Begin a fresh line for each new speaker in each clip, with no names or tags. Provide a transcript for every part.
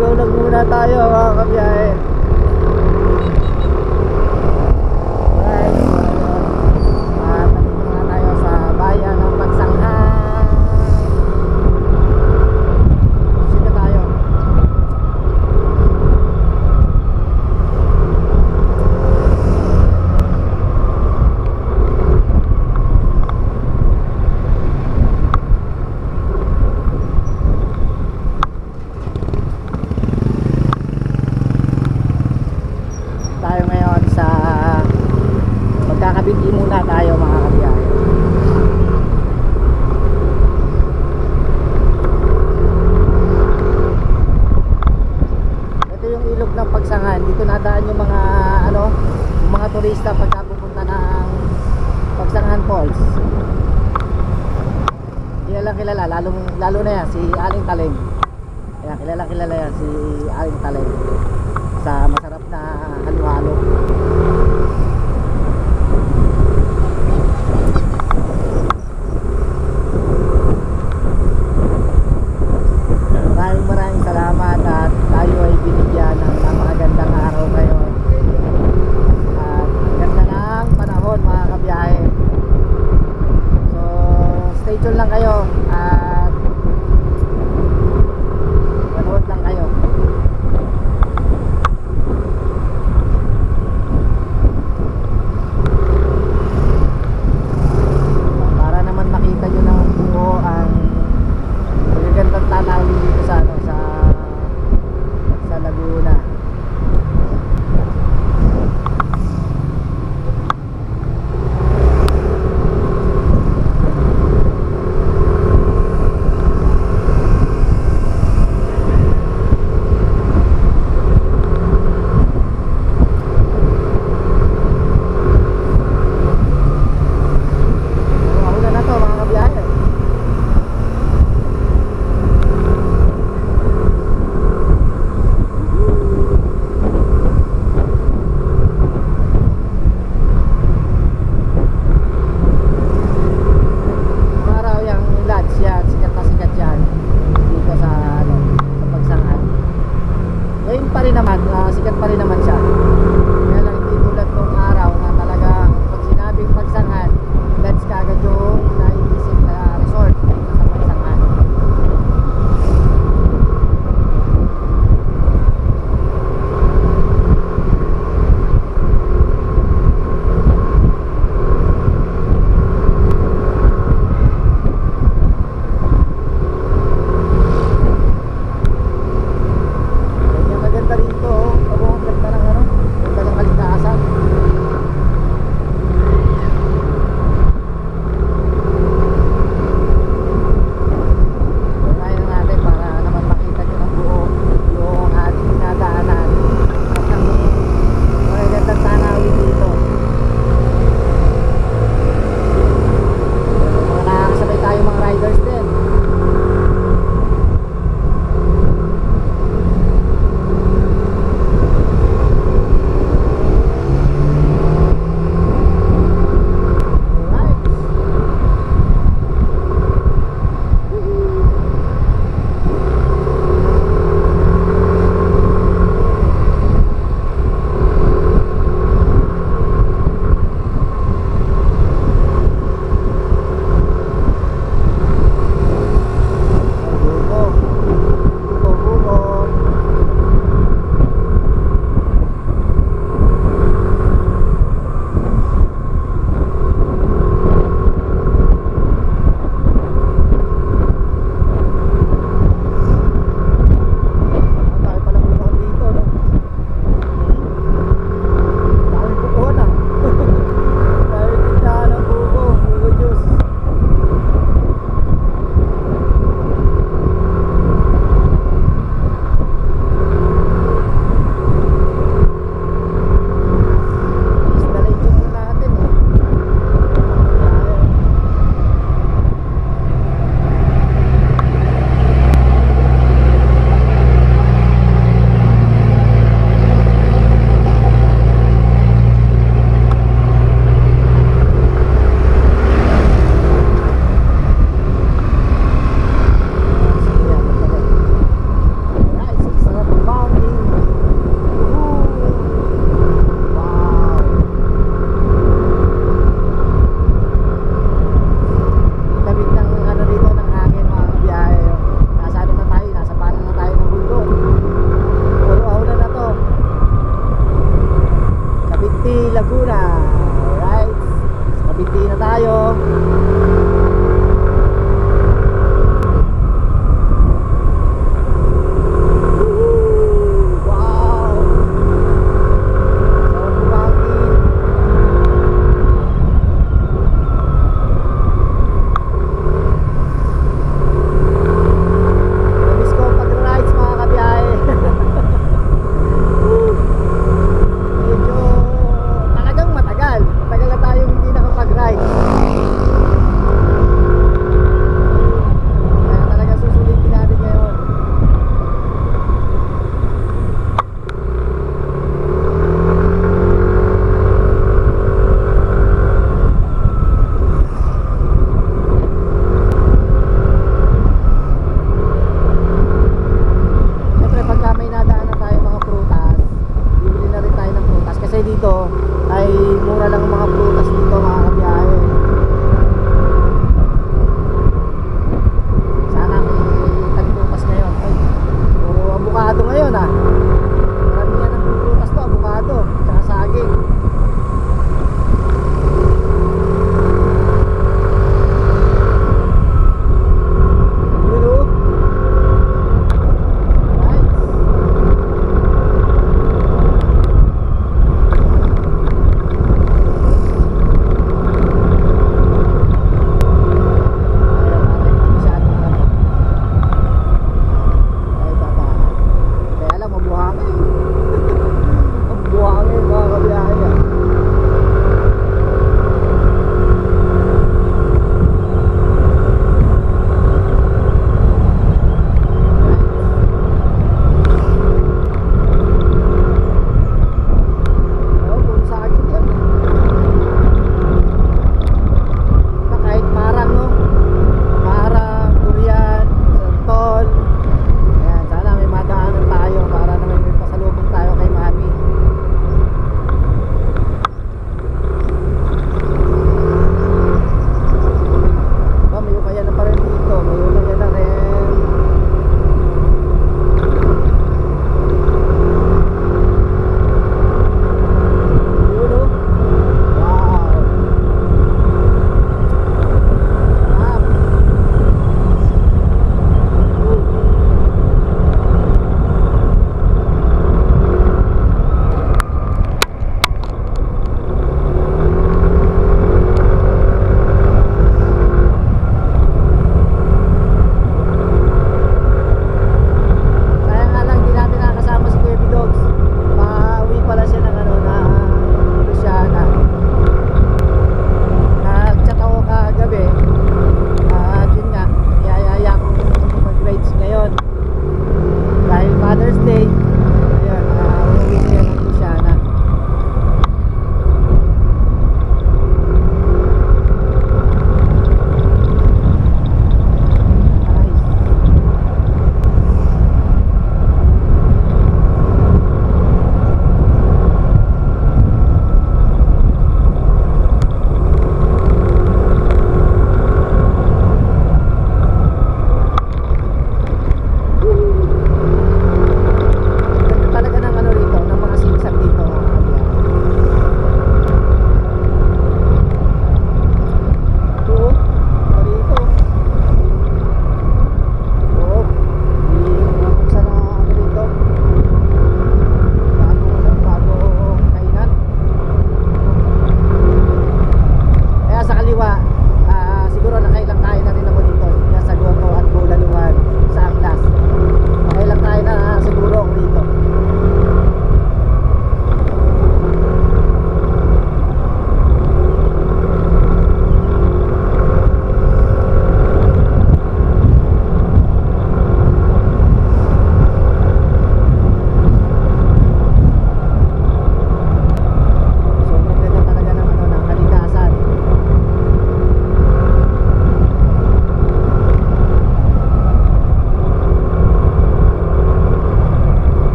Ligaw lang muna tayo mga kabiyahe. Nandito nga tayo sa bayan ng Pagsanghan. Sino tayo? Tayo ngayon sa magkakabinti muna tayo mga kabiyahe. Ito yung ilog ng Pagsanghan. Dito nadaan yung mga yung mga turista pagka pupunta ng Pagsanghan Falls. Kilala lalo na yan si Aling Taleng. Kaya kilala yan si Aling Taleng sa masarap na halo-halo. Maraming salamat at tayo ay binigyan ng napakagandang araw ngayon at ang ganda ng panahon mga kabiyahe. So stay tuned lang kayo at manood lang kayo. Para naman makita nyo ng buo ang magagandang tanawin dito sa Laguna.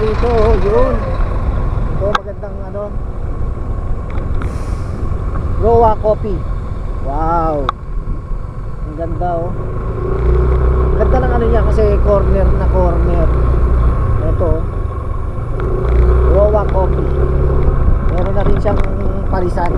dito, yun. Ito magandang ano, Roa Coffee. Wow, ang ganda oh. Ganda ng ano niya kasi corner na corner. Ito Roa Coffee. Meron na rin siyang parisan.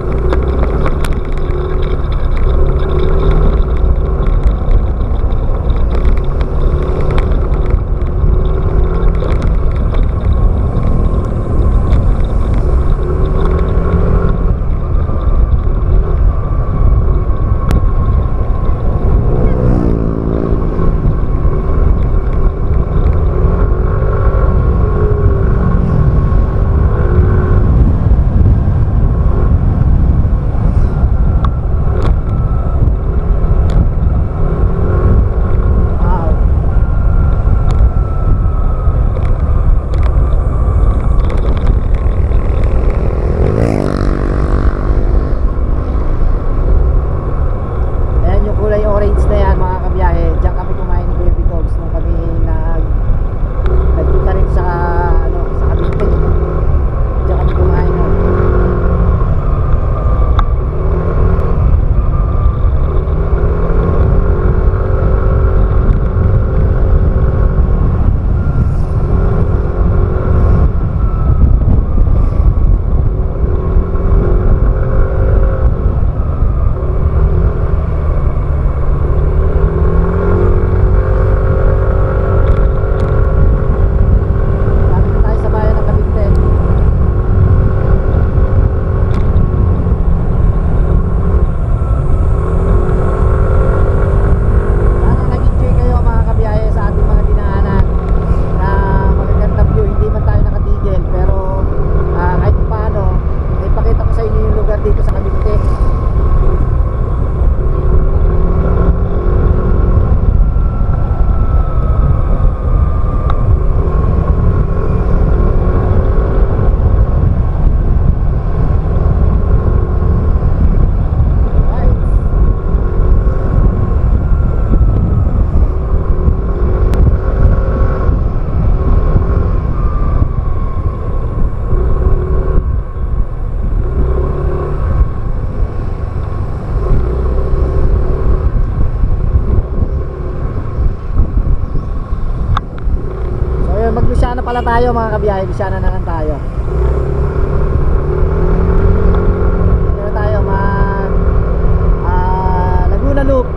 Mag-Luciana pala tayo mga kabiyahe. Luciana na lang tayo. Dito na tayo mag Laguna Loop.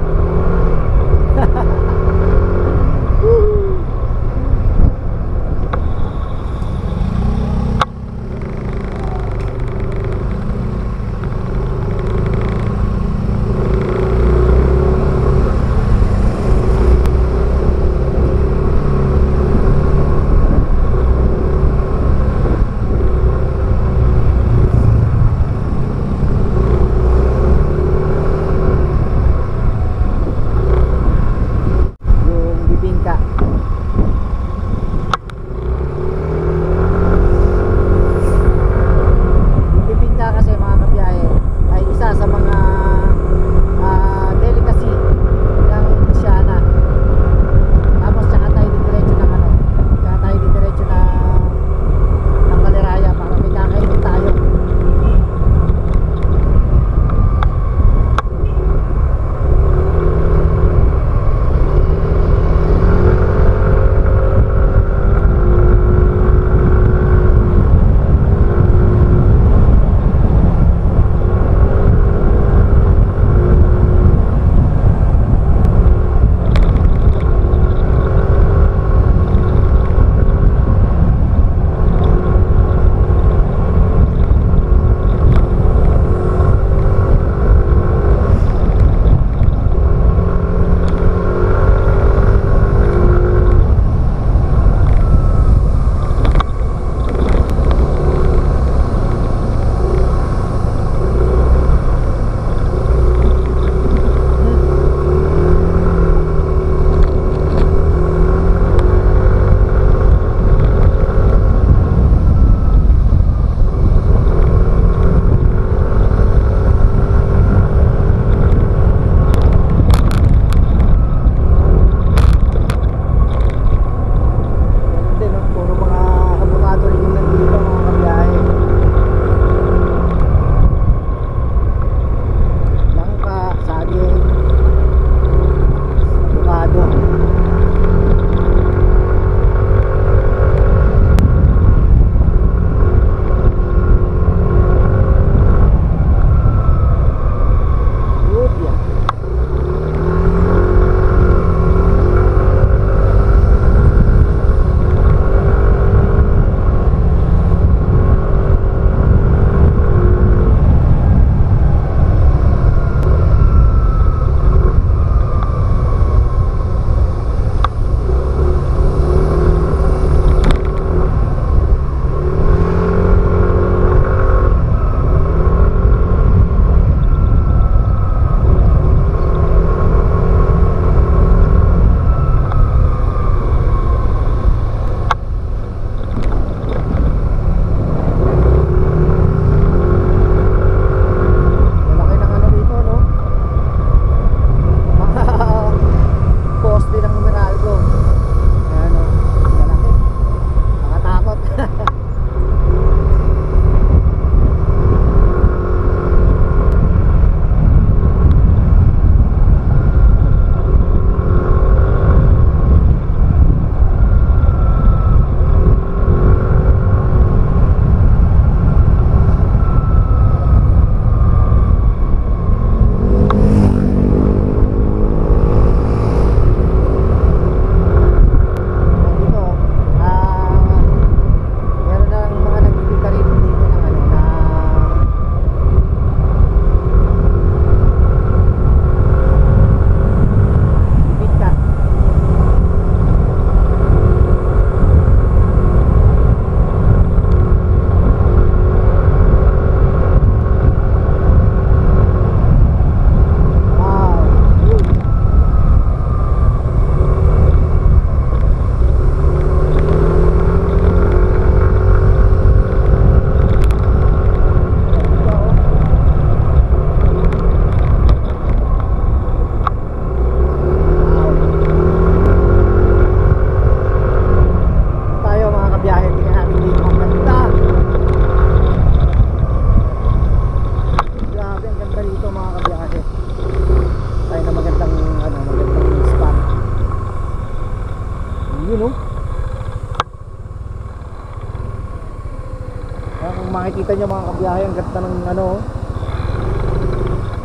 makikita nyo mga kabiyahe, ang ganda ng ano,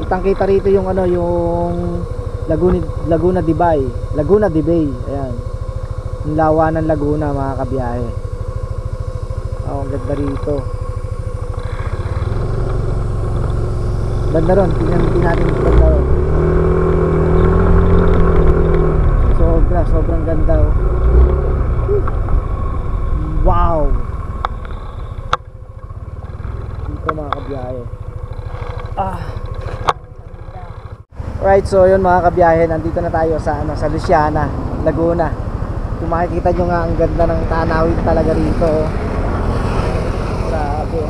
kitang kita rito yung ano, yung Laguna de Bay, ayan, yung lawa ng Laguna mga kabiyahe. Oh, ang ganda rito. Banda ron, tingnan natin yung banda ron. Sobrang ganda oh. Wow. Dito mga kabiyahe. Right, so yun mga kabiyahe, nandito na tayo sa ano, sa Luciana, Laguna. Kung makikita nyo nga, ang ganda ng tanawin talaga rito oh. Grabe.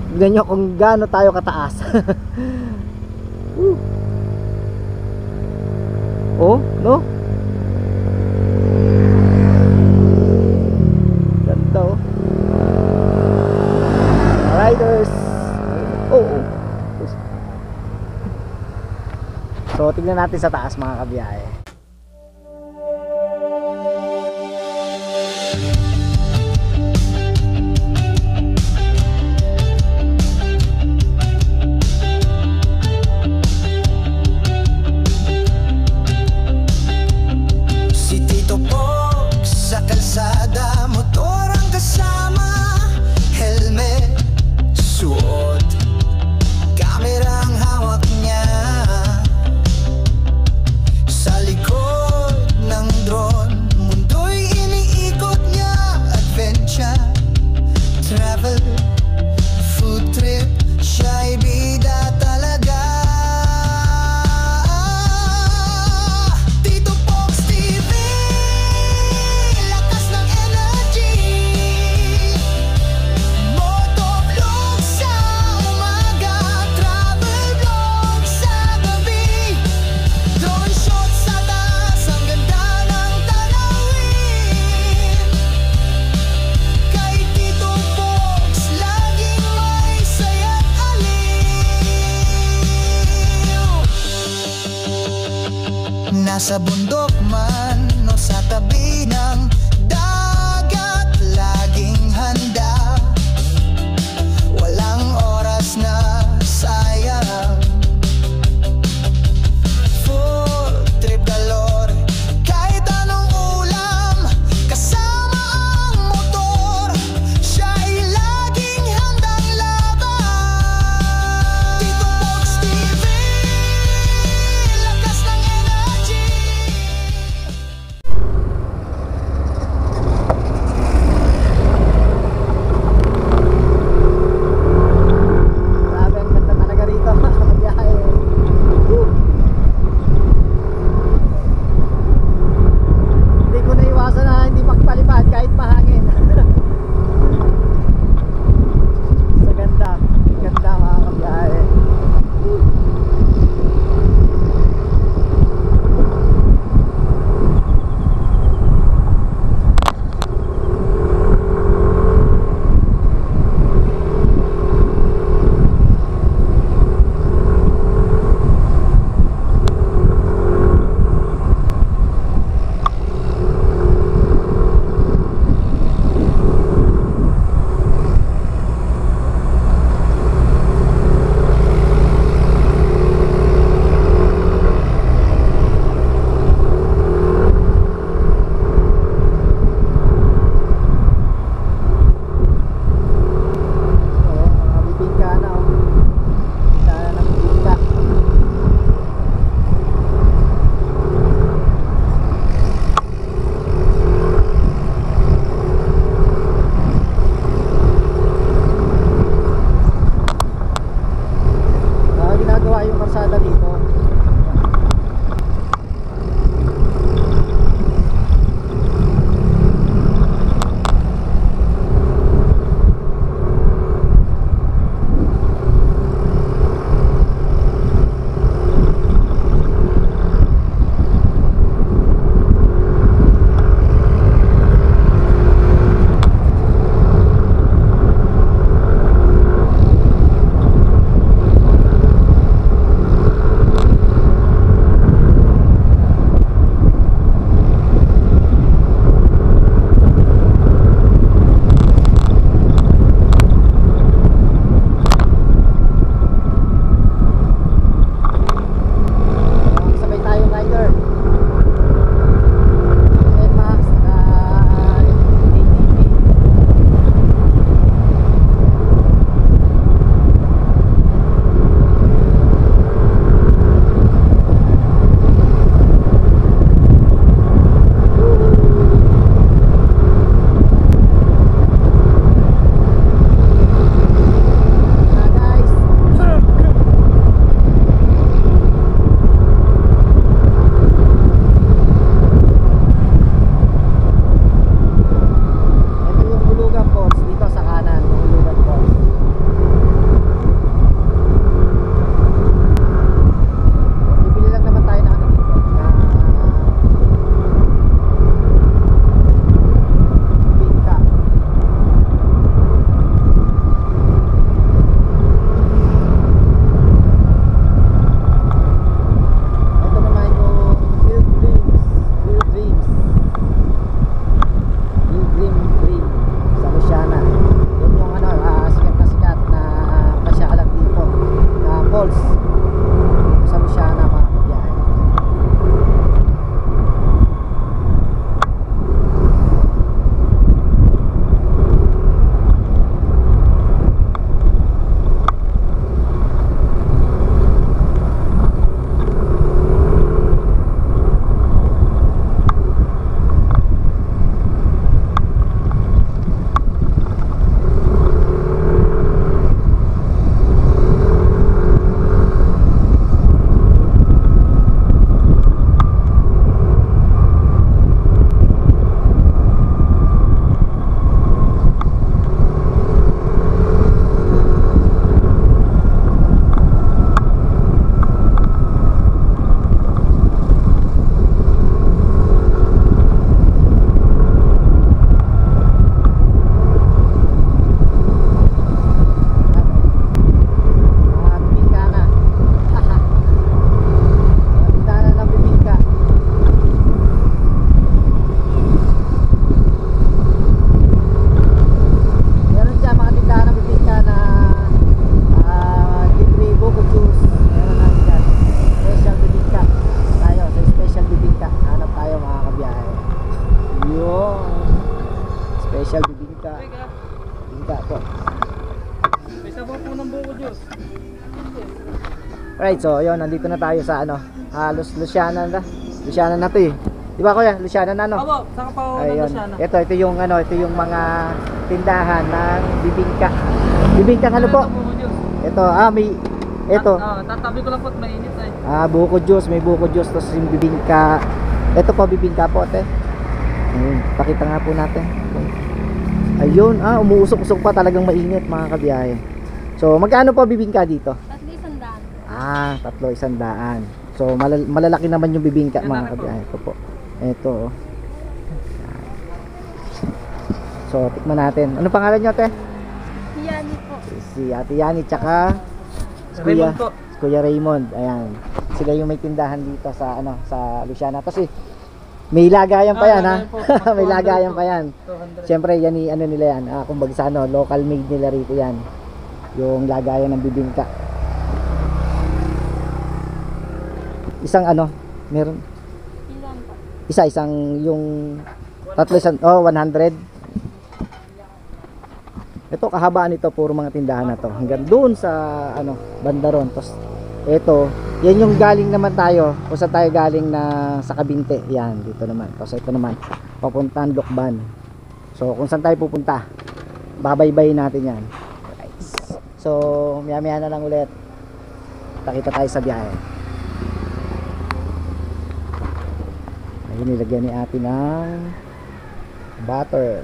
Tignan nyo kung gaano tayo kataas. Oh, no? Ganda oh. Riders. Oh. So, tignan natin sa taas mga kabiyahe.
Nasa bundok man o sa tabi ng dagat, laging handa. Walang oras na sayang. Full trip galore, kahit anong ulam, kasama ang motor, siya'y laging handang laban. Tito Bogs TV, lakas ng energy.
Alright, so yun, nandito na tayo sa ano, Luciana na. Luciana na 'to eh. Di ba kuya? Luciana na no?
Opo, saka pa ako
Ayun.
Luciana.
Ito yung ano, ito yung mga tindahan ng bibingka. Bibingka ano po?
Buko juice.
Ito, may ito.
Tatabi ko lang po at mainit ay.
Buko juice, may buko juice, tapos yung bibingka. Ito po bibingka po, te. Ayun, pakita nga po natin. Ayun, umuusok-usok pa, talagang mainit mga kabiyahe. So, magkano po bibingka dito?
300.
300. So, malalaki naman yung bibingka mga kabiyahe. Ito po. Ito. Oh. So, tikman natin. Ano pangalan nyo, te?
Yani po.
Si Ate Yani, tsaka si
Raymond po.
Kuya Raymond. Ayan. Sila yung may tindahan dito sa ano, sa Luciana. Kasi may lagayan pa yan, ha?
lagayan po.
May lagayan pa yan.
200.
Siyempre, yan ano nila yan. Kumbaga sa ano, local made nila rito yan. Yung lagayan ng bibingka. Isang ano, meron
Ilan po?
isang yung tatlo isang 100. Ito kahabaan nito, puro mga tindahan na to hanggang doon sa ano, banda ron. Tapos ito, yan yung galing naman tayo, kung saan tayo galing na sa Kabinte, yan dito naman. Tapos ito naman papuntang Lokban. So kung saan tayo pupunta, babaybayin natin yan. Right. So maya na lang ulit, takita tayo sa biyahe. Ayun, nilagyan ni ate ng butter.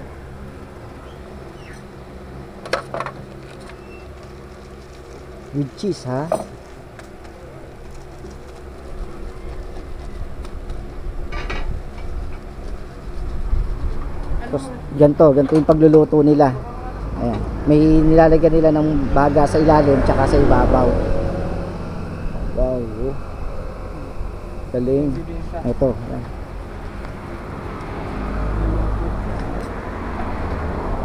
With cheese, ha? Tapos ganito yung pagluluto nila. Ayan. May nilalagyan nila ng baga sa ilalim tsaka sa ibabaw. Wow. Galing. Ito. Ayan.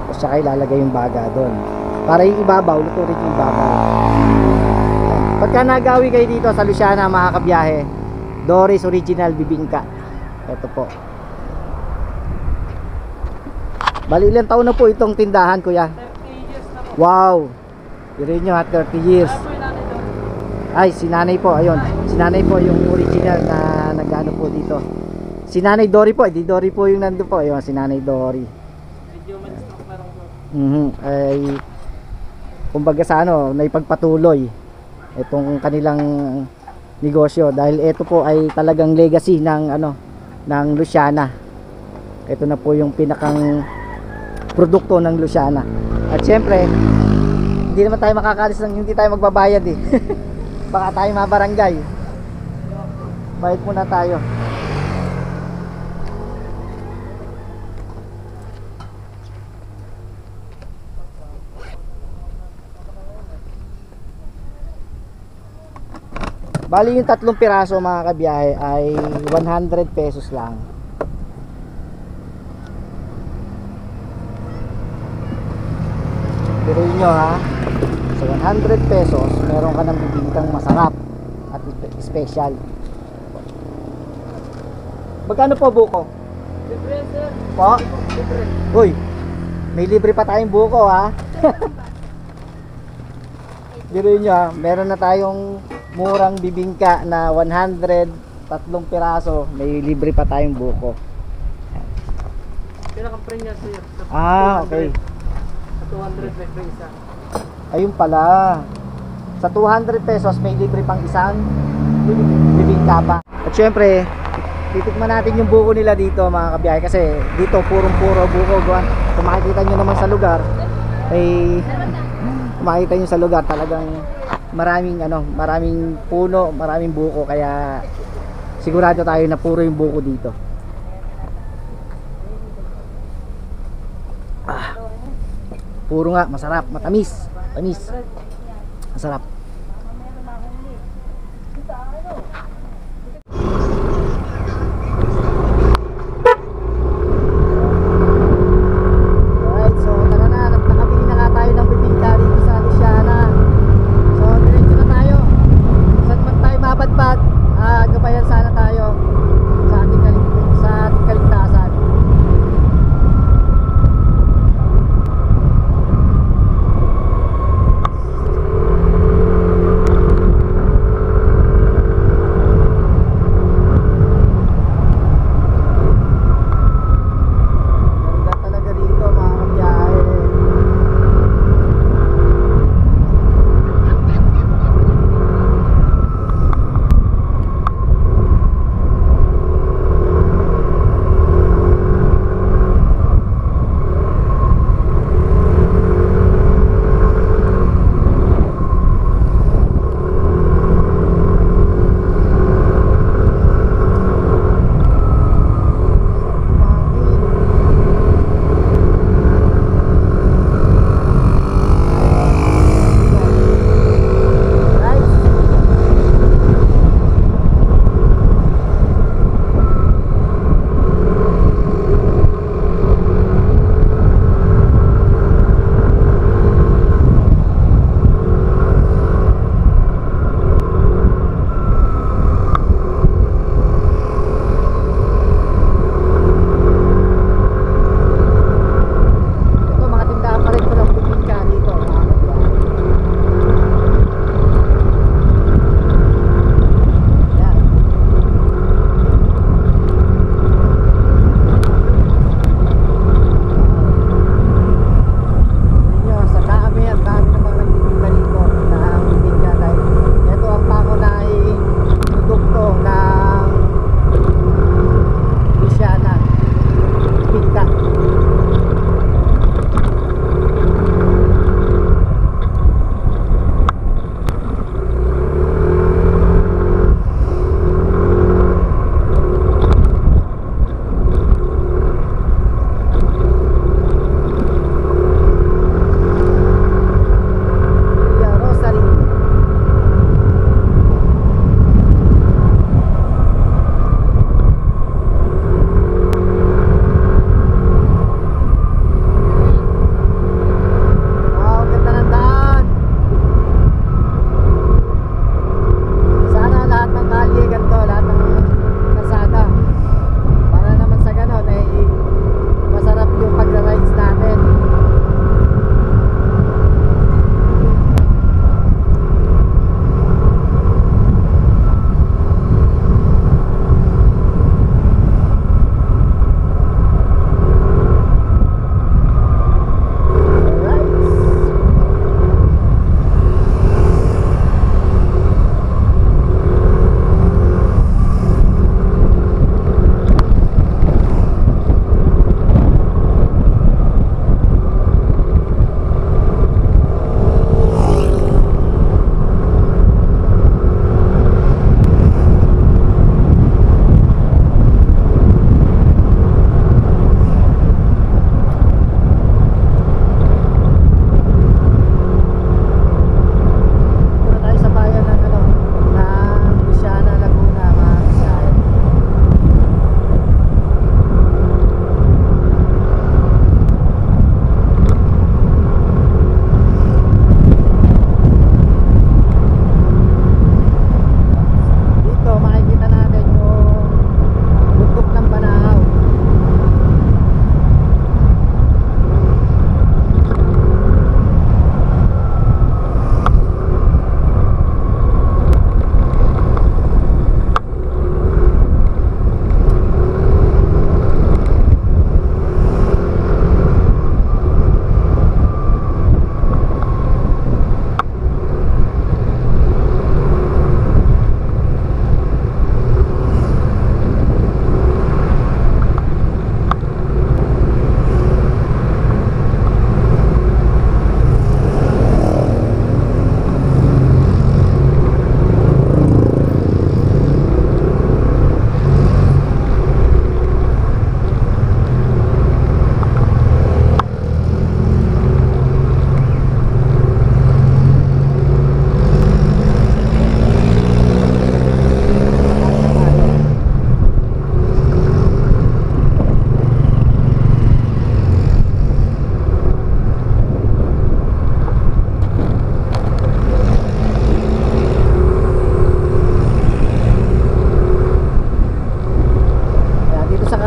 Tapos tsaka ilalagay yung baga doon. Para yung ibabaw, luto rin yung ibabaw. Ayan. Pagka nagawi kayo dito sa Luciana mga kabiyahe, Doris Original Bibingka. Ito po. Bali ilang taon na po itong tindahan, kuya?
30 years na po.
Wow! Yun nyo ha, 30 years.
Kaya po yung nanay doon.
Ay, si nanay po, ayun. Si nanay po yung original na nagano po dito. Si nanay Dory po, di Dory po yung nandun po. Ayun, si nanay Dory.
Medyo man-stock meron po.
Ay, kumbaga sa ano, naipagpatuloy itong kanilang negosyo. Dahil ito po ay talagang legacy ng ano, ng Luciana. Ito na po yung pinakang produkto ng Luciana. At syempre, hindi naman tayo makakalis ng hindi tayo magbabayad eh. Baka tayo mabarangay. Bayad muna tayo. Bali yung 3 piraso mga kabiyahe ay 100 pesos lang. Pero nyo ha, sa 100 pesos meron ka ng bibingkang masarap at special. Magkano po buko?
Libre sir.
Po?
Libre.
Uy, may libre pa tayong buko ha. Pero nyo ha, meron na tayong murang bibingka na 100, 3 piraso, may libre pa tayong buko.
Pinaka-pre niya sir. Sa
Okay.
Sa 200 may free isa.
Ayun pala. Sa 200 pesos may libre pang isang bibingka pa. At syempre, titikman natin yung buko nila dito mga kabiyahe, kasi dito purong-puro buko. Kung makikita nyo naman sa lugar, ay makikita nyo sa lugar talagang maraming puno, maraming buko, kaya sigurado tayo na puro yung buko dito. Puro nga, masarap, matamis, tamis. Masarap. Alright, so tara na, nakabili na nga tayo ng bibingka dito sa Luciana. So diretso na tayo. Saan man tayo mapadpad, gabayan sana tayo sa ating kaligtasan.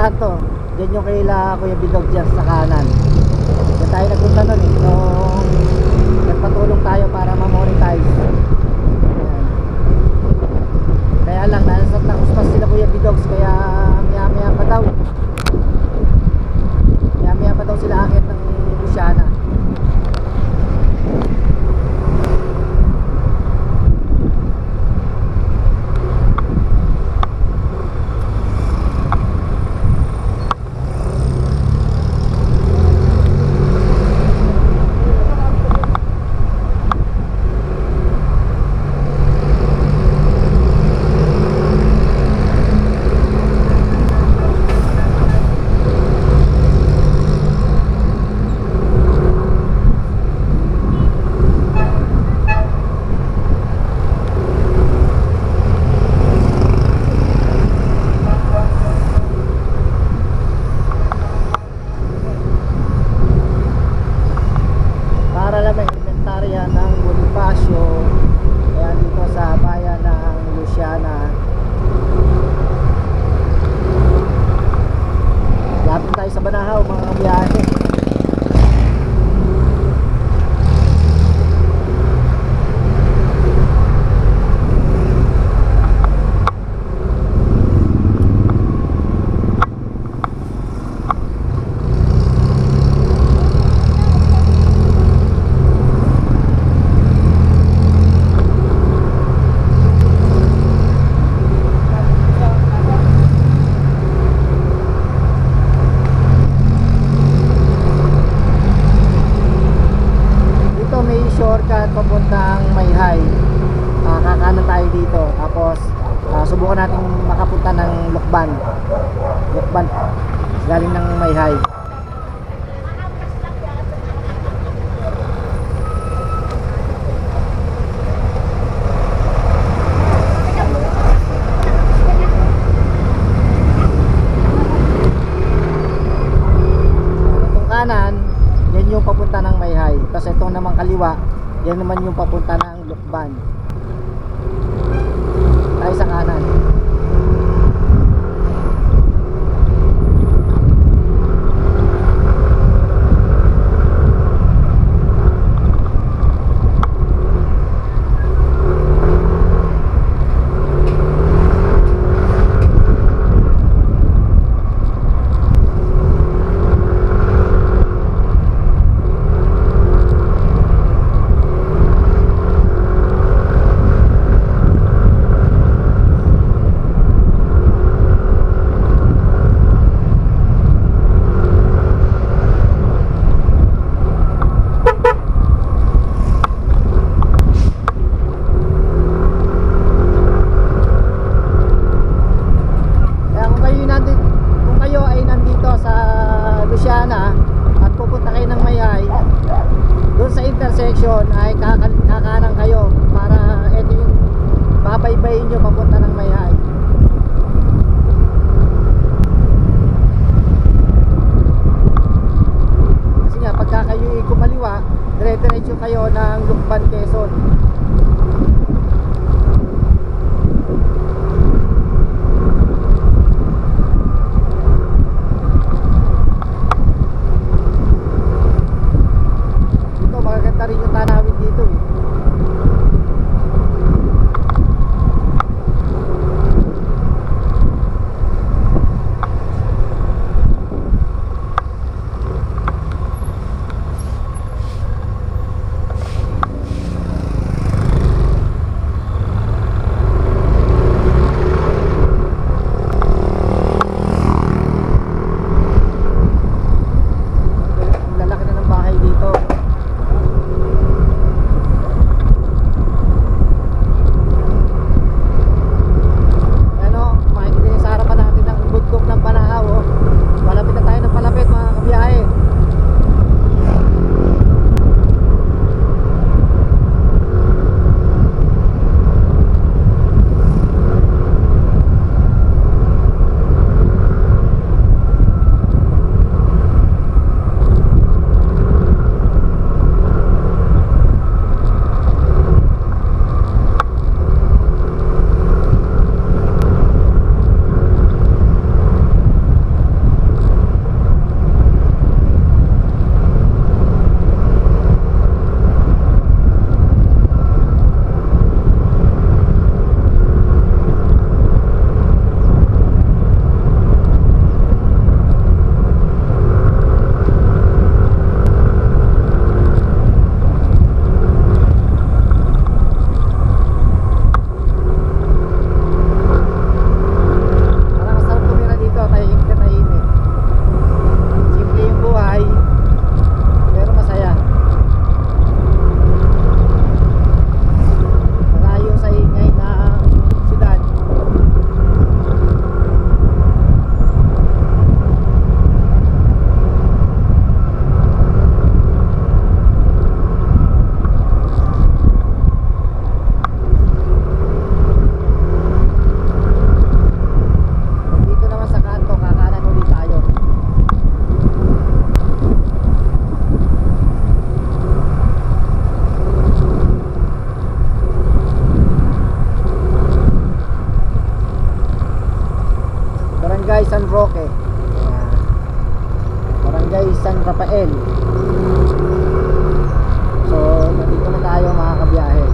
Santo. Diyan yung kaila Kuya Bidog dyan sa kanan. Diyan tayo nagpunta nun eh. So, nagpatulong tayo para ma-monetize. Ayan. Kaya lang, nasa Santa Cruz pa sila Kuya Bidogs, kaya maya-maya pa daw. Maya-maya pa daw sila akit ng Luciana. Para lang may inventarya ng Bonifacio, kaya dito sa bayan ng Luciana. Lapit tayo sa Banahaw mga biyahe. Shortcut papuntang Mayhay. Kakanan tayo dito. Tapos subukan natin makapunta ng Lukban. Lukban galing ng Mayhay. Itong kanan, yan yung papunta ng Mayhay. Tapos itong naman kaliwa, yan naman yung papunta ng Lukban. Tayo sa kanan. Intersection ay kakanan kayo para ito yung babaybayin nyo papunta ng Mayhay. Kasi nga pagka kayo kumaliwa, dire-diretso kayo ng Lukban, Quezon. Maganda rin yung tanawin dito eh. Barangay San Rafael. So nandito na tayo mga kabiyahe.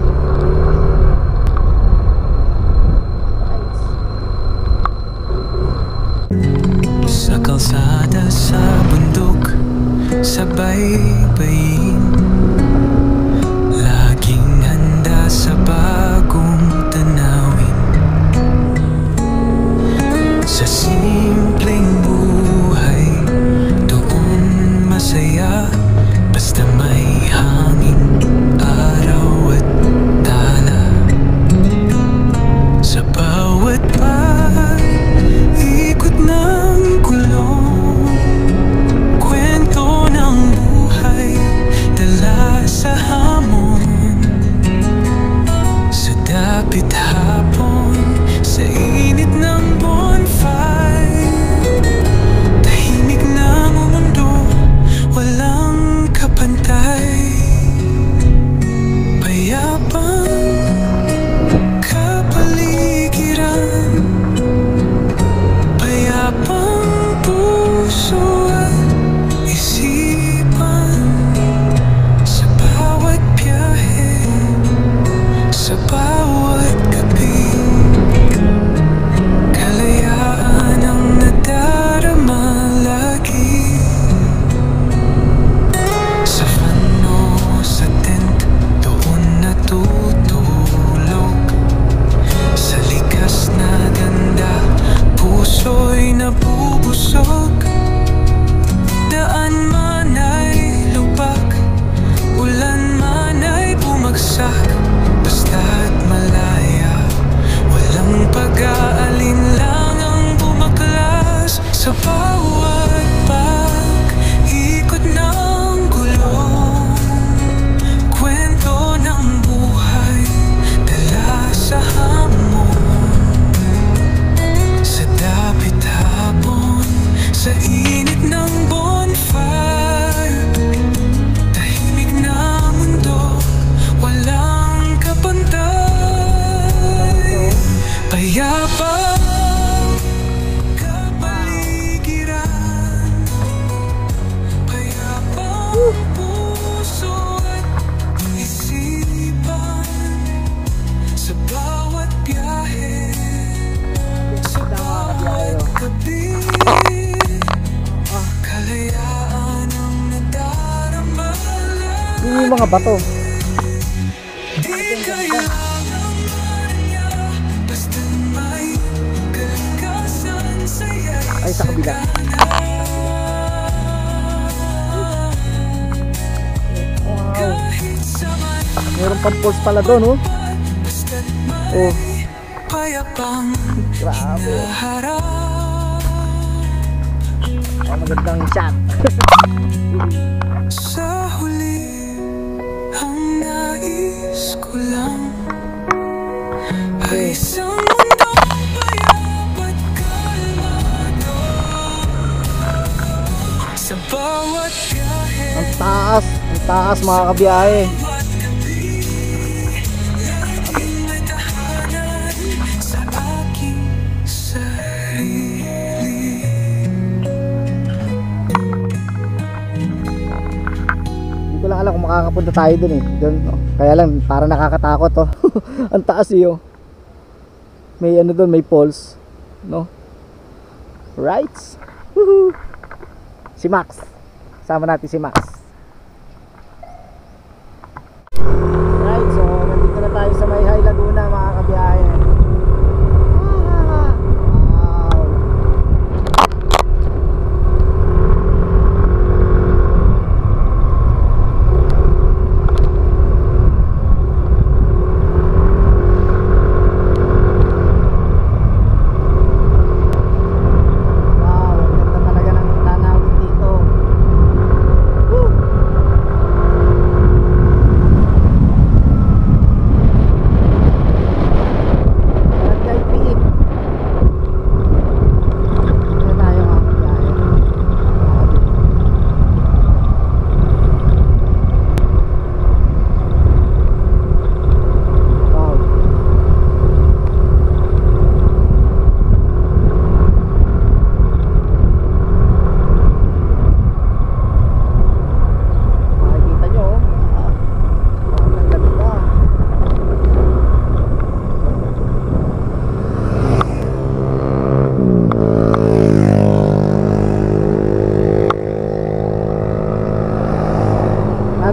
Sa kalsada, sa bundok, sa baybayin, laging handa sa bagong tanawin. Sa simpleng buhay, doon masaya, basta may hangin, araw at tala. Sa bawat ikot ng kulong, kwento ng buhay, dala sa hamon. Sa dapit hapon, sa init ng bonfire, tahimik ng mundo, walang kapantay. Payapang kapaligiran, payapang puso at isipan. Sa bawat biyahe, sa bawat gabi, kalayaan ang nadarama lagi. Sa fano, sa tent, doon natutulog. Sa likas na ganda, puso'y nabubusog. Daan man ay lubak, ulan man ay bumagsak, basta't malaya, walang pag-aalin lang ang bumaklas. Sa bawat pag-ikot ng gulong, kwento ng buhay, dala sa hamon. Sa dapit hapon, sa init ng bonfire, tahimik na mundo, walang kapantay. Payapang kapaligiran, payapang puso at isipan. Sa bawat biyahe, sa bawat gabi, kalayaan ang nadarama lagi.
Yung mga bato.
Di kailangang manya, basta may kalikasan, saya'y
Ay, sa kabila. Wow.
kahit saan,
Meron pang pulse pala doon, oh.
basta't
Oh,
may payapang
grabe.
naharap.
Oh, magandang shot.
Sa huli, ang nais ko lang ay isang mundong payap at kalmado. Sa bawat biyahe,
Ang taas mga kabiyahe.
bawat gabi, laging may tahanan sa aking sarili.
Hindi ko lang alam kung makakapunta tayo dun eh. Dun, oh. Kaya lang, para nakakatakot oh. Ang taas eh oh. May ano dun, may poles. No? Right? Woohoo! Si Max. Sama natin si Max. Right, so nandito na tayo sa Mayhay Laguna mga kabiyahe. Wow! Wow, ang ganda talaga ng tanawin dito. Woo!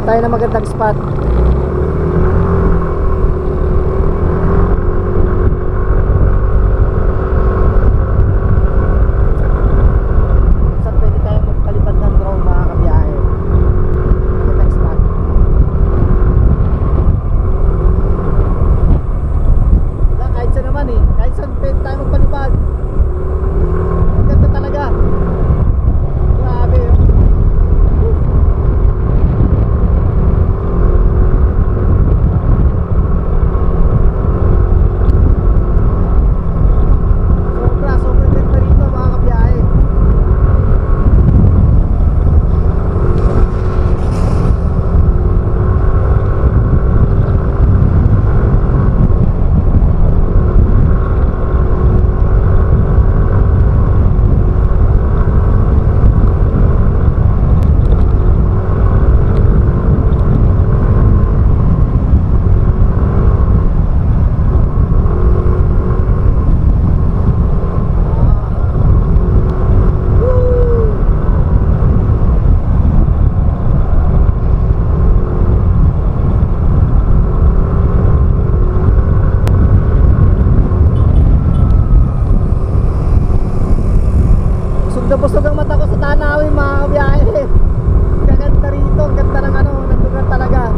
tayo ng magandang spot. Saan pwede tayo magpalipad ng drone mga kabiyahe? Magandang spot. Wala, kahit saan naman eh. Kahit saan pwede tayo magpalipad. Ang ganda talaga. Grabe oh. Sobrang ganda rito mga kabiyahe. Busog ang mata ko sa tanawin mga kabiyahe. Gaganda rito, ang ganda ng ano, ng lugar talaga.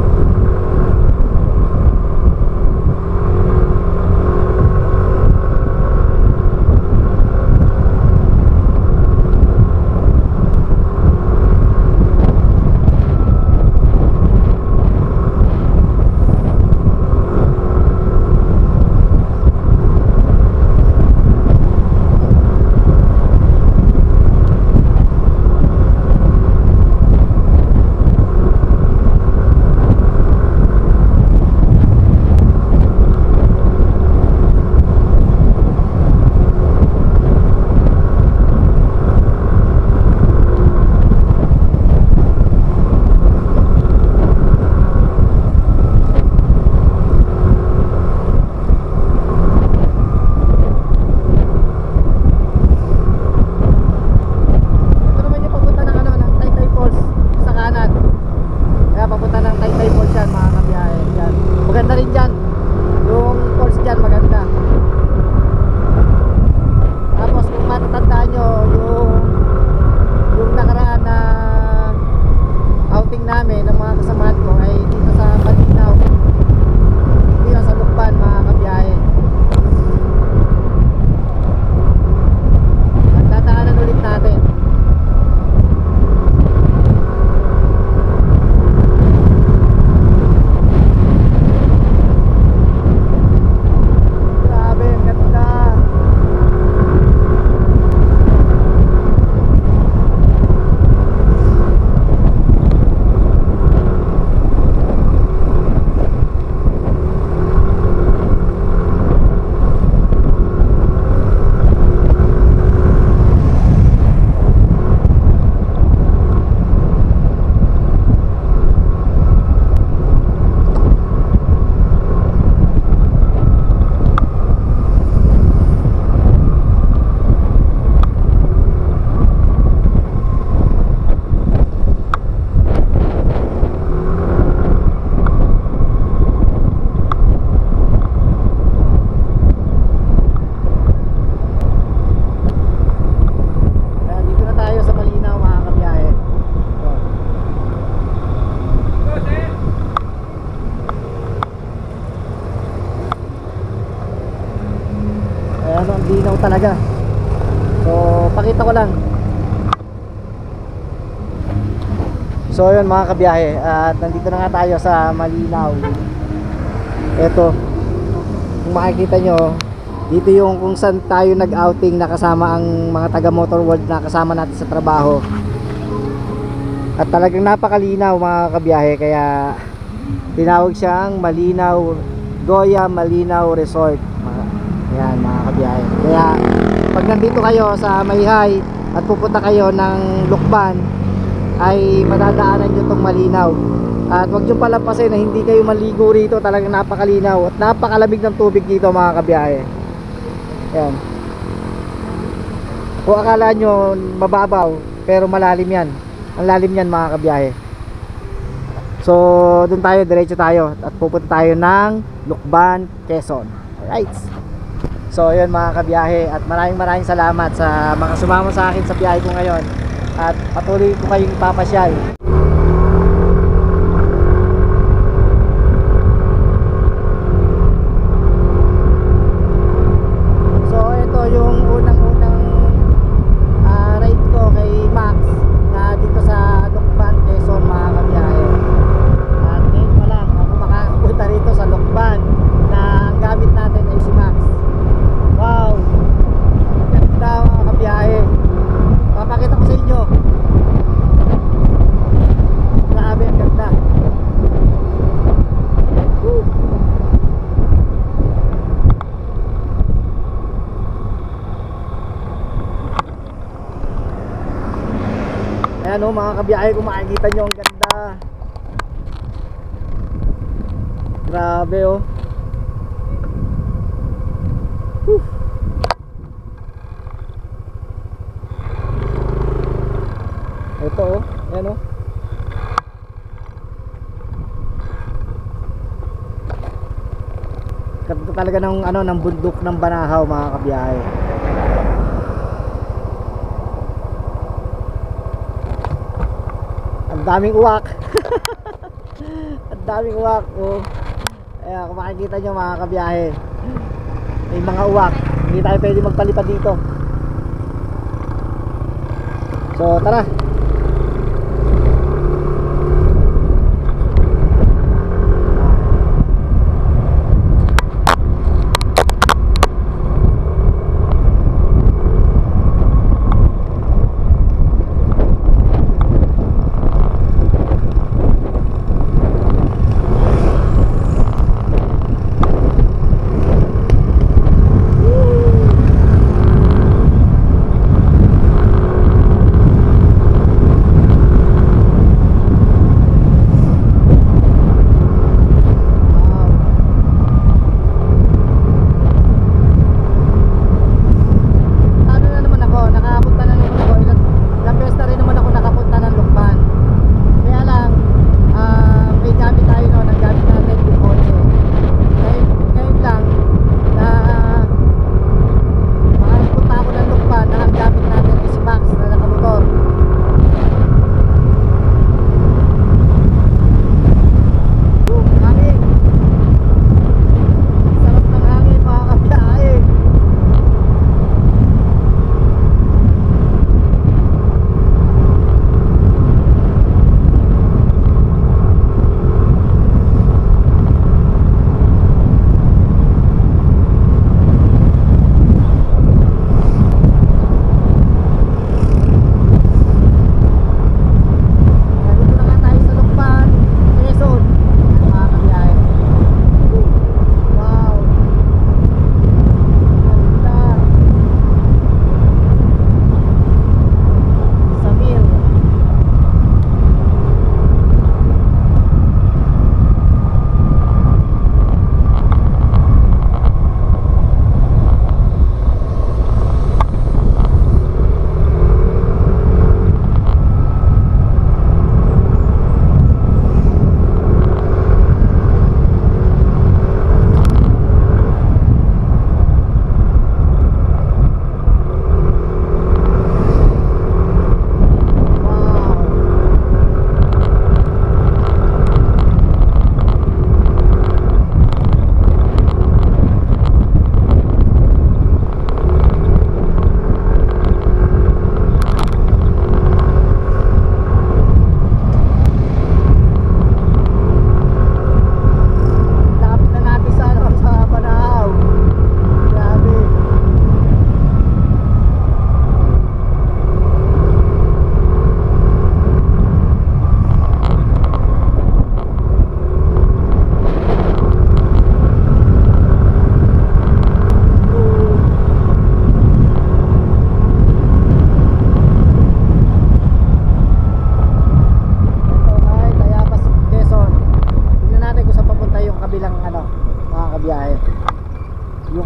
linaw talaga. So pakita ko lang. So yun mga kabiyahe, at nandito na nga tayo sa Malinaw. Eto, kung makikita nyo, dito yung kung saan tayo nag-outing na kasama ang mga taga Motor World na kasama natin sa trabaho. At talagang napakalinaw mga kabiyahe, kaya tinawag siyang Malinaw, Goya Malinaw Resort. Ayan mga kabiyahe. Kaya pag nandito kayo sa Mayhay at pupunta kayo ng Lukban, ay madadaanan nyo itong Malinaw. At huwag nyo palampasin na hindi kayo maligo rito. Talagang napakalinaw at napakalamig ng tubig dito mga kabiyahe. Ayan. Kung akala nyo mababaw, pero malalim yan. Ang lalim yan mga kabiyahe. So doon tayo, diretso tayo at pupunta tayo ng Lucban, Quezon. Alright. So yun mga kabiyahe, at maraming salamat sa mga sumama sa akin sa biyahe ko ngayon, at patuloy ko kayong ipapasyal. So ito yung unang-unang ride ko kay Max na dito sa Lucban, Quezon mga kabiyahe. At ngayon pa lang ako makakapunta rito sa Lucban na ang gamit natin ay si Max. Wow, ganda mga kabiyahe. Papakita ko sa inyo. Grabe, ang ganda. Woo. Ayan o mga kabiyahe, kung makikita nyo, ang ganda. Grabe o. Ito oh, ayan oh. Ganda talaga ng ano, ng bundok ng Banahaw mga kabiyahe. Ang daming uwak. Ang daming uwak oh. Ayan, kung makikita nyo mga kabiyahe, may mga uwak. Hindi tayo pwede magpalipad dito. So tara.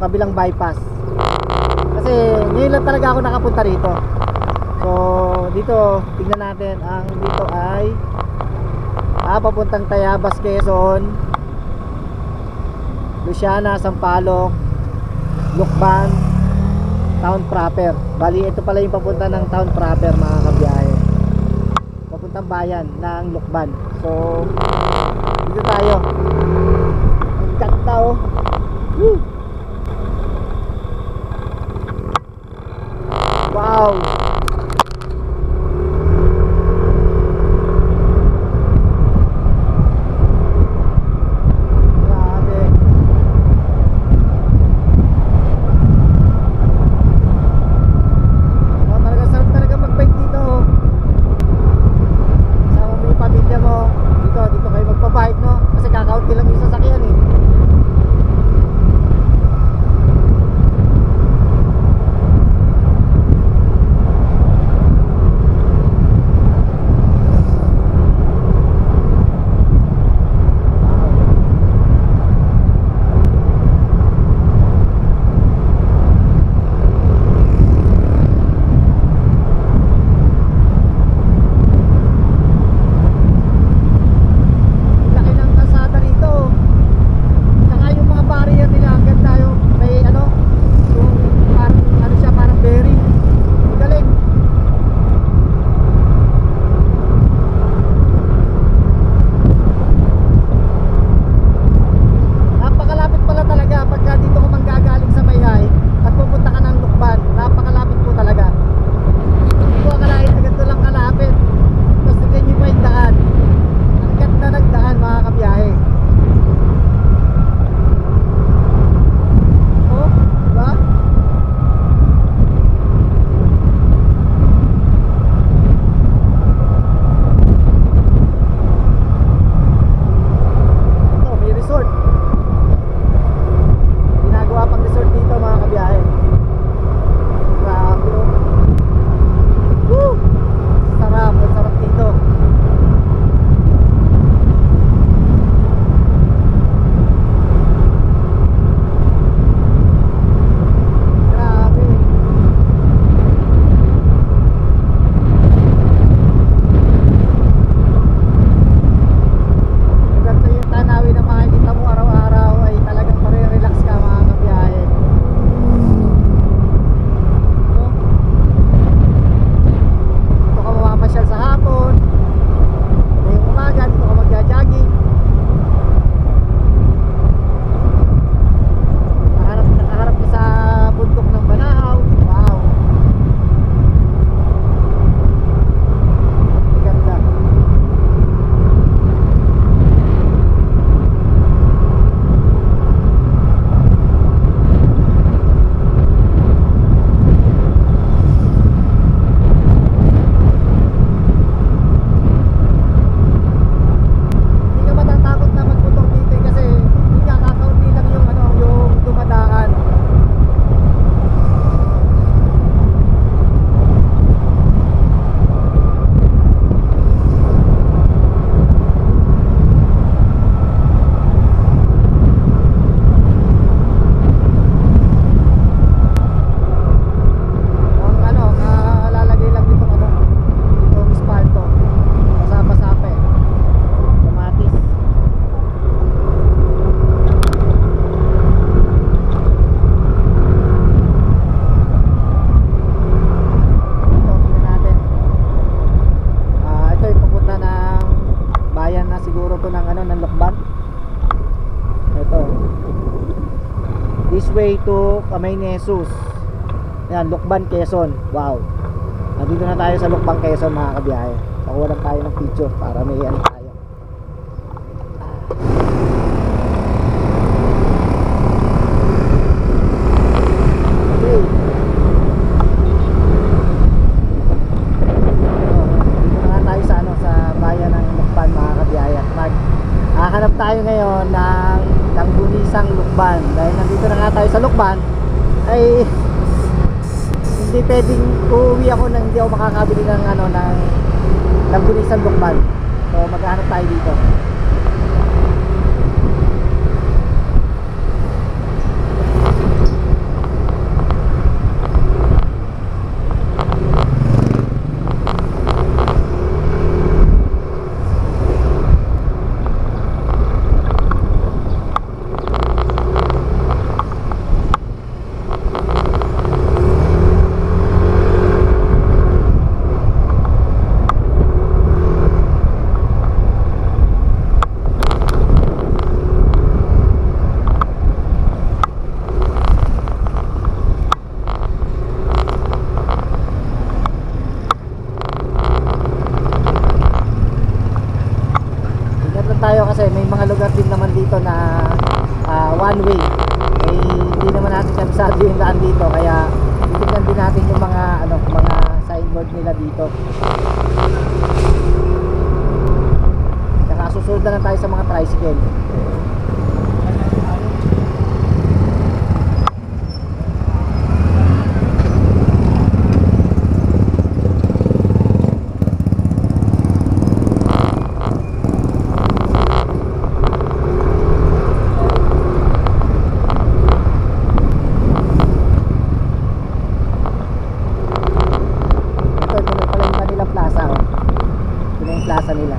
kabilang bypass. Kasi ngayon lang talaga ako nakapunta rito. So dito tingnan natin, ang dito ay papuntang Tayabas, Quezon, Luciana, Sampaloc, Lucban, town proper. Bali ito pala yung papunta ng town proper mga kabiyahe, papuntang bayan ng Lucban. So dito tayo. Ang ganda oh. Woo! Wow. Grabe. Oh, talaga sarap talaga mag-bike dito. Sama mo yung pamilya mo. Dito kayo magpa-bike, no? Kasi kakaunti lang yung sasakyan eh. Laki ng kalsada rito. Saka yung mga barrier nila, ang ganda yung may ano, yung parang ano siya, parang bearing. Ang galing. Napakalapit pala talaga pagka dito ko manggagaling sa Mayhay at pupunta ka ng Lucban. Napakalapit po talaga. Hindi ko akalain na ganito lang kalapit. Tapos tignan nyo pa yung daan. Ang ganda ng daan mga kabiyahe. Oh, diba? Ito, may resort. Ginagawa pang resort dito mga kabiyahe. Grabe oh. Woo! Sarap, ang sarap dito. Grabe. Ganito yung tanawin na makikita mo araw-araw ay talagang marirelax ka mga kabiyahe. No? Dito ka mamamasyal sa hapon, ngayong umaga dito ka magja-jogging. Nakaharap ka sa bundok ng Banahaw. Wow, ganda. Hindi ka matatakot na magmotor dito eh, kasi yun nga, kakaunti lang yung ano, yung dumadaan. Ang ano, lalagay lang dito ano, itong espalto. Basa-basa pa eh. Kamatis. Ito, tingnan natin. Ito yung papunta ng bayan na siguro to ng ano, ng Lucban. Ito. This way to Camaynesus. Yan, Lucban, Quezon. Wow. Nandito na tayo sa Lucban, Quezon mga kabiyahe. Pakuha lang tayo ng picture para may ano tayo. Okay. Dito na nga tayo sa ano, sa bayan ng Lucban mga kabiyahe. At hahanap tayo ngayon ng Bunisang Lucban. Dahil nandito na nga tayo sa Lucban, ay hindi pwedeng uuwi ako nang hindi ako makakabili ng ano, ng Bunisang Lucban. So maghahanap tayo dito. tayo kasi may mga lugar din naman dito na one way. Eh, hindi naman natin kabisado yung daan dito, kaya titignan din natin yung mga mga signboard nila dito. Saka susunod na lang tayo sa mga tricycle. Plaza nila.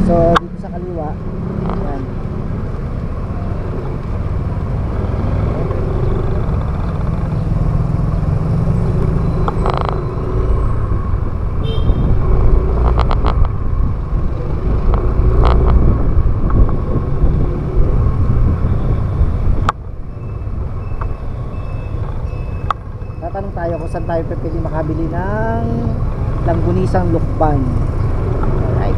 So dito sa kaliwa, yan. Tatanong tayo kung saan tayo pwede makabili ng langgunisang lukban. Alright.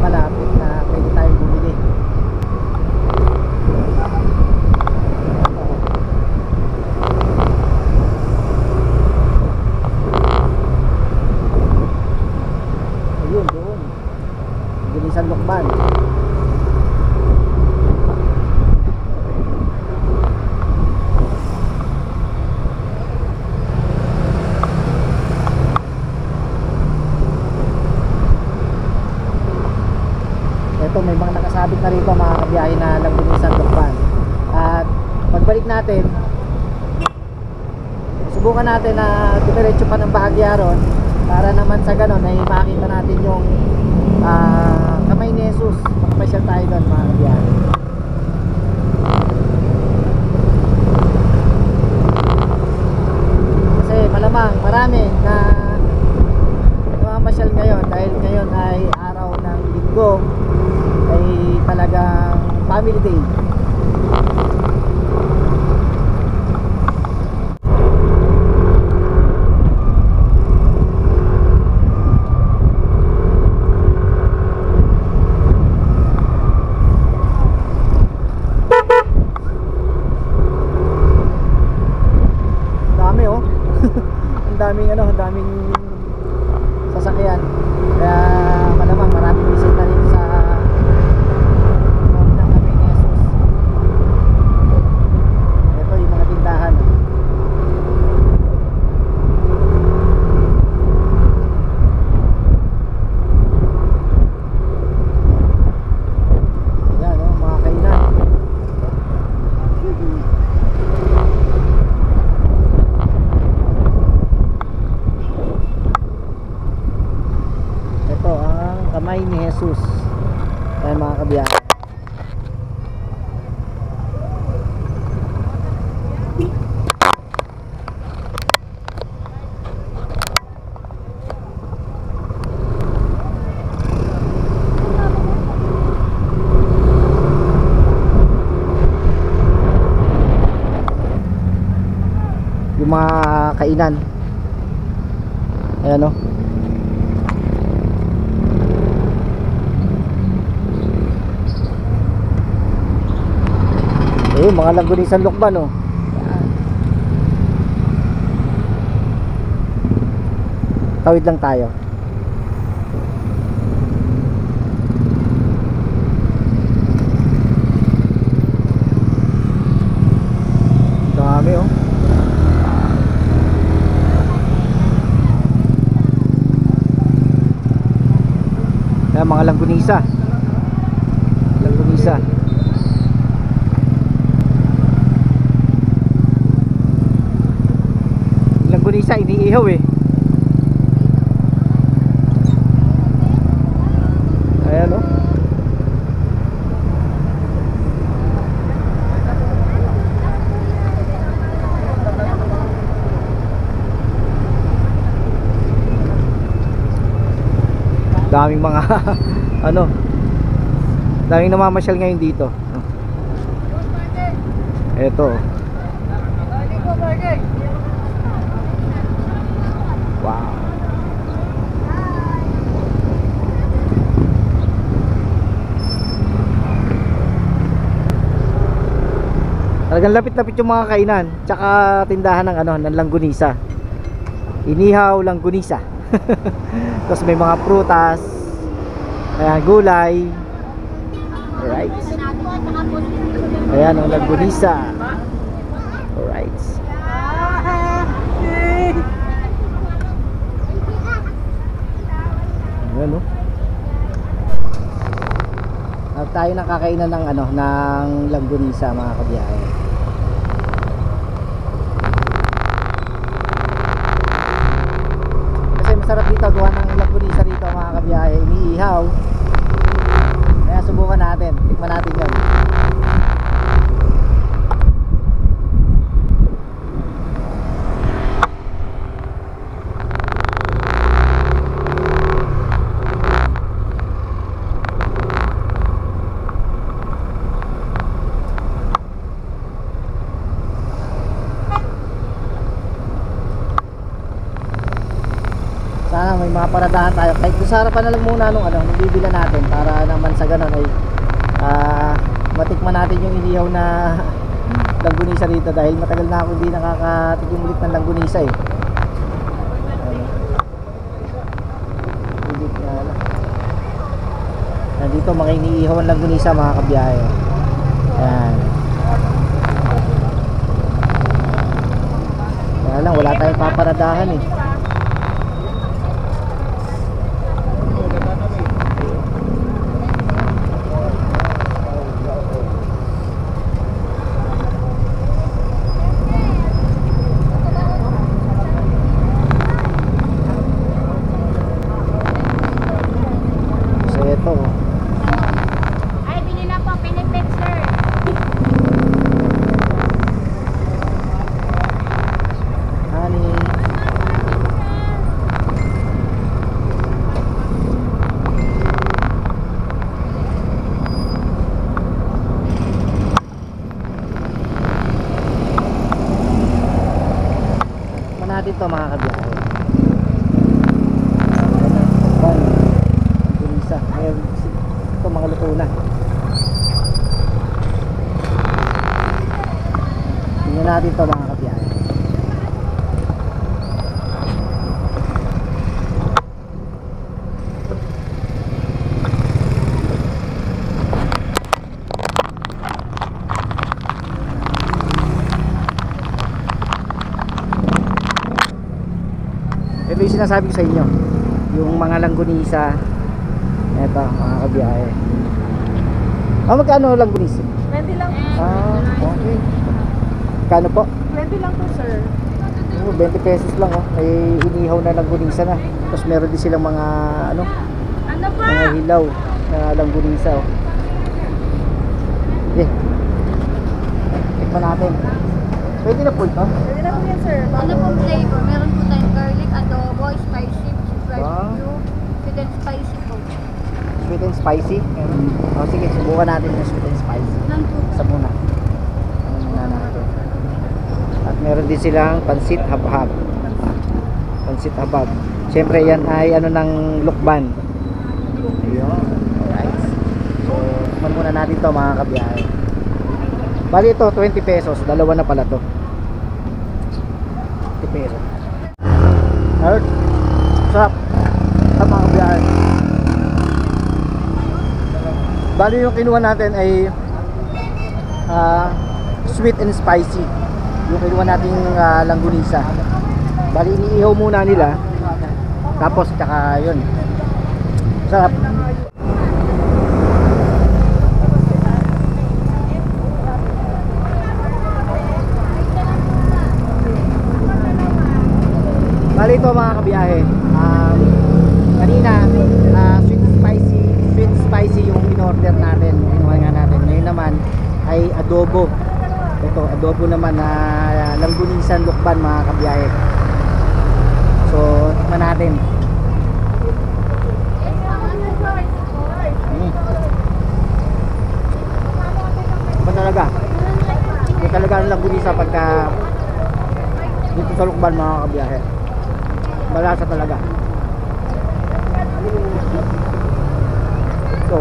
Malapit na pwede tayong bumili. Ginisan lukban. Ito, may mga nakasabit na rito mga kabiyahe na ginisan lukban. At pagbalik natin, subukan natin na dumiretso pa ng bahagya ron para naman sa ganon ay makita natin yung Kamay ni Jesus. Makapasyal tayo doon mga kabiyahe. Kasi malamang marami na namamasyal ngayon dahil ngayon ay araw ng linggo, ay talagang family day. Daming sasakyan, kaya malamang maraming bisita rin sa loob ng Kamay ni Jesus. Ito yung mga tindahan. Yan mga kainan. Kamay ni Jesus. Ayan mga kabiyahe. Yung mga kainan. Ayan o. Mga langgunisang lukban oh. Yan. Tawid lang tayo. Dami oh. Yan mga langgunisa. Langgunisa. Langgunisa iniihaw eh. Ayan oh. Daming mga ano, daming namamasyal ngayon dito. Eto. Wow. Talagang lapit-lapit yung mga kainan, tsaka tindahan ng ano, ng langgunisa. Inihaw langgunisa. Tapos may mga prutas, ayan, gulay. Alright. Ayan ang langgunisa. Alright. Ayan, oh. At tayo nakakainan ng ano, ng langgunisa, mga kabiyahe. Kasi masarap dito gawa ng langgunisa dito, mga kabiyahe. Iniihaw. Kaya subukan natin, tikman natin 'yon. Sana may mga paradahan tayo. Kahit sa harapan na lang muna nung ano, bibila natin para naman sa ganun ay matikman natin yung inihaw na langgunisa dito dahil matagal na ako hindi nakakatikim ulit ng langgunisa eh. Nandito mga iniihaw ang langgunisa, mga kabiyahe. Ayan. Kaya lang wala tayong paparadahan eh.
Ay, bili na po, pinipit, sir.
Honey. Natin to, mga kabiyahe. Bunisa. Ngayon, ito mga luto na. Tingnan natin to, mga kabiyahe. Ito yung sinasabi ko sa inyo, yung mga langgunisa. Ito, mga kabiyahe. Magkano langgunisa?
20 lang.
Okay. Kano po?
20 lang po, sir.
20 pesos lang, oh. May inihaw na langgunisa na. Tapos meron din silang mga ano,
Ano ba?
mga hilaw na langgunisa, oh. Tikman natin. Pwede na po ito?
Pwede na po yan, sir.
Ano po flavor? Meron po tayong garlic, adobo, spicy, fried
Wow.
blue, sweet and spicy po.
Sweet and spicy? Oh, sige, subukan natin yung sweet and spicy.
Nan po.
Isa muna. Ano muna natin. At meron din silang pansit habhab. Pansit habhab. Siyempre yan ay ano ng lukban. Ayun. Alright. So, tikman muna natin to, mga kabiyahe. Bali ito, 20 pesos. Dalawa na pala to. 20 pesos. Alright. Sarap. Sarap, mga kabiyahe. Bali yung kinuha natin ay sweet and spicy. Yung kinuha nating langgunisa. Bali iniihaw muna nila. Tapos tsaka yun. Sarap. Bali ito, mga kabiyahe. Kanina sweet spicy yung in-order natin, kinuha nga natin. Ngayon naman ay adobo. Ito, adobo naman na langgunisan lukban, mga kabiyahe. So, tikman natin. Iba talaga. Iba talaga ang langgunisa pagka dito sa Lukban mga kabiyahe. Malasa talaga. So,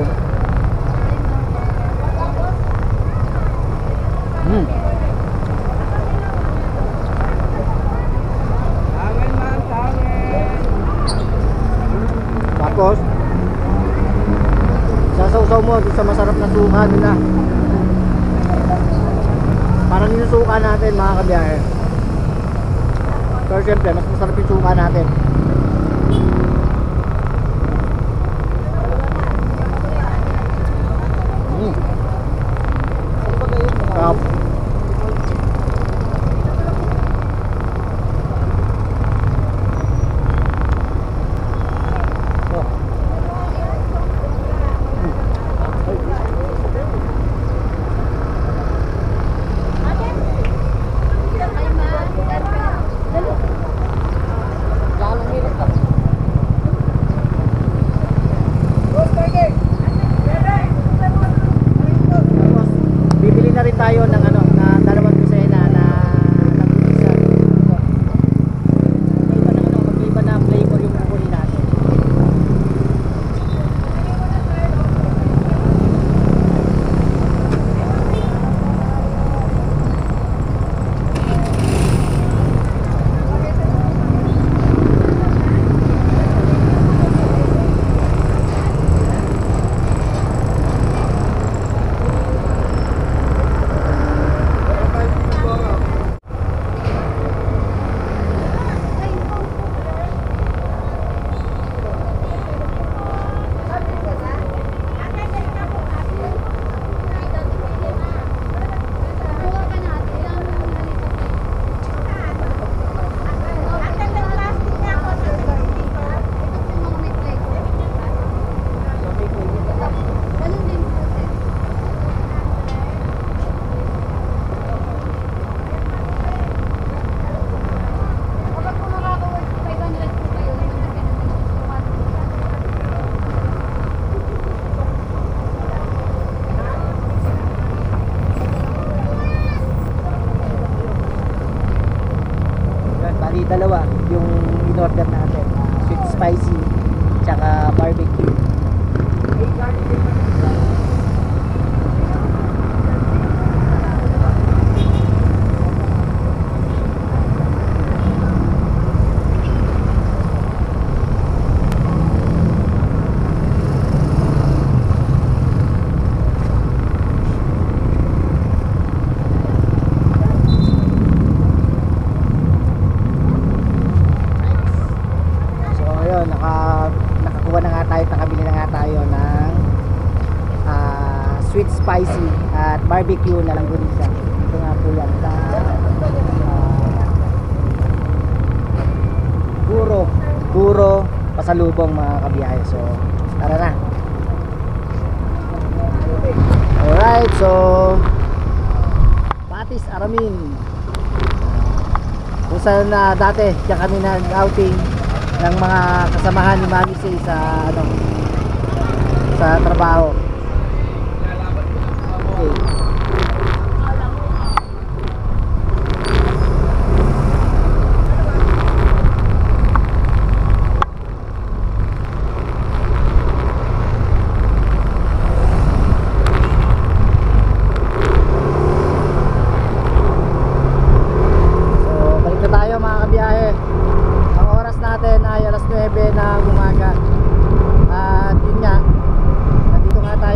tapos sasawsaw mo dun sa masarap na suka nila. Parang yung suka natin mga kabiyahe. Pero syempre mas masarap yung suka natin. Sarap. Bibili na rin tayo ng ano, na dalawang kusena na nag-uisa. Magkaiba na ano, magkaiba na flavor yung kukunin natin. Bali dalawa yung in-order natin, sweet spicy tsaka barbecue. Nakakuha na nga tayo, nakabili na nga tayo ng sweet spicy at barbecue na langgunisa. Ito nga po yan sa Guro pasalubong mga kabiyahe. So tara na. Alright, so Patis Aramin, kung saan na dati diyan kami nag-outing ng mga kasamahan ni Mami Say sa ano, sa trabaho. Okay. So, balik na tayo mga kabiyahe. Ang oras natin ay alas 9 ng umaga. At yun nga, nandito nga tayo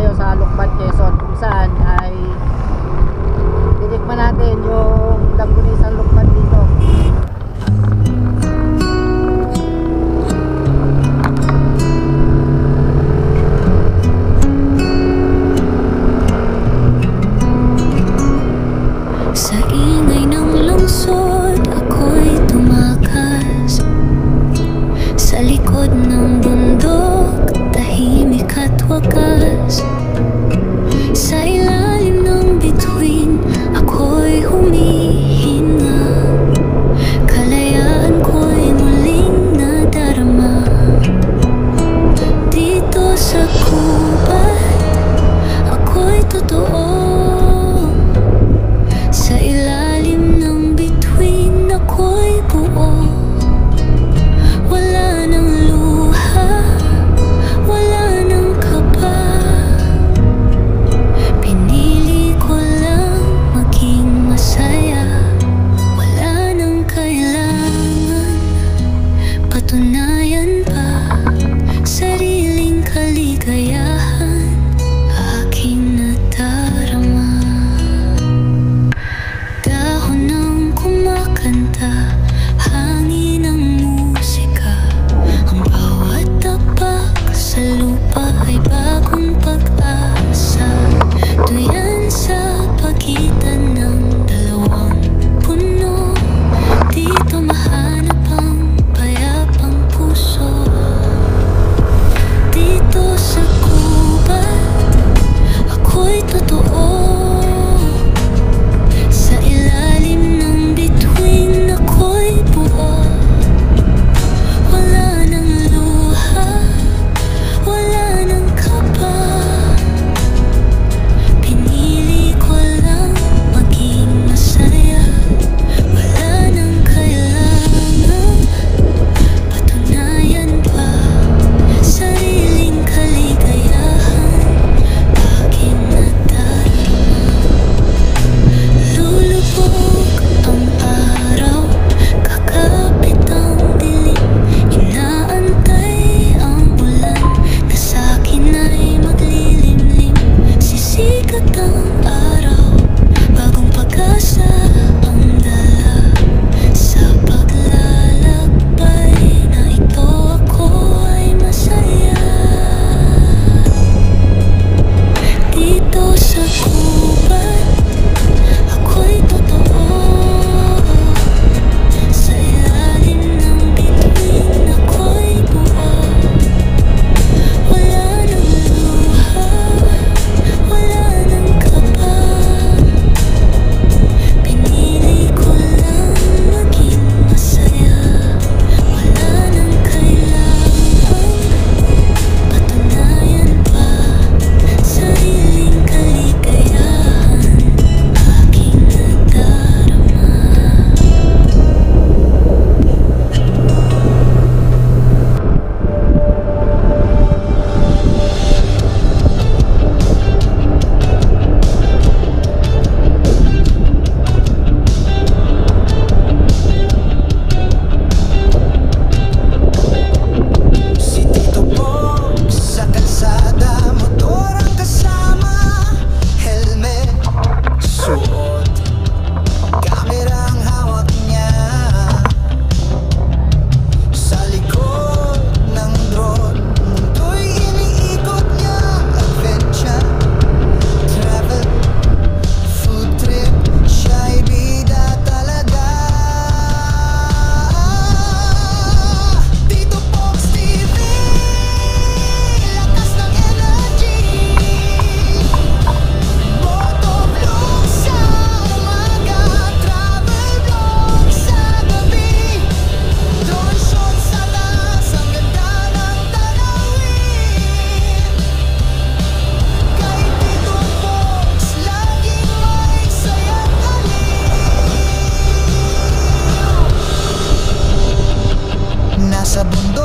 sa bundok.